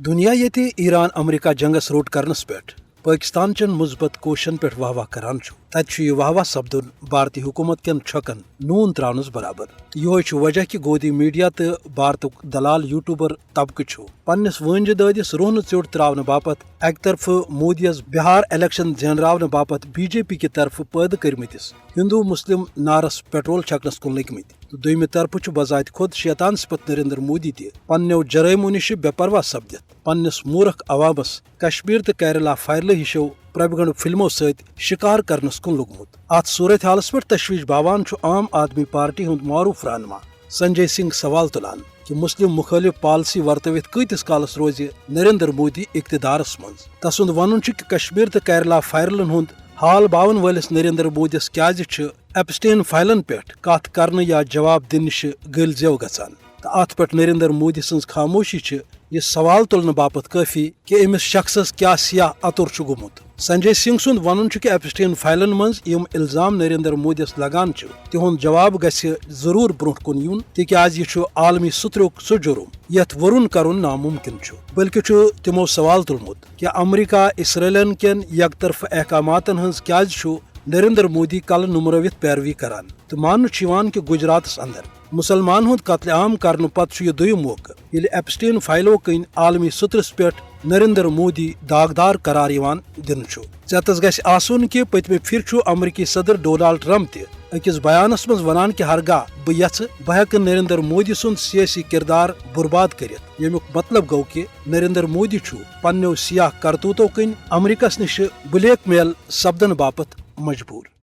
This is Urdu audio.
دنیا ییٚتہِ ایران امریکہ جنگس روٚٹ کرنس پٮ۪ٹھ پاکستان چن مثبت کوششن پٮ۪ٹھ واہ واہ کران چھُ تتہِ چھُ یہِ واہ واہ سپدُن بھارتی حکومت کٮ۪ن چھکن نوٗن تراونس برابر. یِہوے چھُ وجہ کہِ گودی میڈیا تہٕ بھارتُک دلال یوٗٹیوٗبر طبقہٕ چھُ پننِس وٲنجہِ دٲدِس روہنہٕ ژیوٚٹ تراونہٕ باپتھ اکہِ طرفہٕ مودیَس بہار الیکشن زینراونہٕ باپتھ بی جے پی کہِ طرفہٕ پٲدٕ کٔرمٕتِس ہندو مسلم نارس پیٹرول چھکنس کُن لٔگمٕتۍ تہٕ دوٚیمہِ طرفہٕ چھُ بذاتہِ خۄد شیطان صِفت نریندر مودی تہِ پننیو جرٲیمو نِش بے پرواہ سپدِتھ پننِس مورکھ عوامس کشمیر تہٕ کیرلا فایلہٕ ہشو پرٛبگنٛڈ فلمو سۭتۍ شکار کرنس کُن لوٚگمُت. اتھ صورت حالس پٮ۪ٹھ تشویش باوان چھُ عام آدمی پارٹی ہُنٛد معروٗف رہنما سنجے سنگھ سوال تُلان کہِ مسلم مخٲلف پالسی ورتٲوِتھ کۭتِس کالس روزِ نریندر مودی اقتدارس منٛز. تسُنٛد ونُن چھُ کہِ کشمیر تہٕ کیرلا فایلن ہُنٛد حال باون وٲلِس نریندر مودیَس کیازِ چھِ ایپسٹین فایلن پٮ۪ٹھ کتھ کرنہٕ یا جواب دِنہٕ نِش گٔلۍ زیو گژھان تہٕ اتھ پٮ۪ٹھ نریندر مودی سٕنٛز خاموشی چھِ یہِ سوال تُلنہٕ باپتھ کٲفی کہِ أمِس شخصس کیاہ سیاہ اَتُر چھُ گوٚمُت. سنجے سنگھ سُنٛد ونُن چھُ کہِ ایپسٹین فایلن منٛز یِم الزام نریندر مودیَس لگان چھِ تِہُنٛد جواب گژھِ ضروٗر برونٛٹھ کُن یُن تِکیازِ یہِ چھُ عالمی سطرُک سُہ جُرم یتھ ورُن کرُن ناممکن چھُ. بلکہِ چھُ تِمو سوال تُلمُت کہِ امریکہ اسرائیلن کٮ۪ن یک طرفہٕ احکاماتن ہٕنٛز کیازِ چھُ نریندر مودی کلہٕ نُمرٲوِتھ پیروی کران تہٕ ماننہٕ چھُ یِوان کہِ گجراتس اندر مسلمان ہُنٛد قتلہِ عام کرنہٕ پتہٕ چھُ یہِ دوٚیِم موقعہٕ ییٚلہِ ایپسٹین فایلو کِنۍ عالمی سطرس پٮ۪ٹھ نریندر مودی داغدار قرار یِوان دِنہٕ چھُ. ژٮ۪تس گژھِ آسُن کہِ پٔتمہِ پھِرِ چھُ امریکی صدر ڈونالڈ ٹرمپ تہِ أکِس بیانس منٛز ونان کہِ ہرگاہ بہٕ یژھٕ بہٕ ہٮ۪کہٕ نریندر مودی سُنٛد سیٲسی کردار برباد کٔرِتھ ییٚمیُک مطلب گوٚو کہِ نریندر مودی چھُ پننیو سیاہ کرتوٗتو کِنۍ امریکہس نِش بلیک میل سپدنہٕ باپتھ مجبوٗر.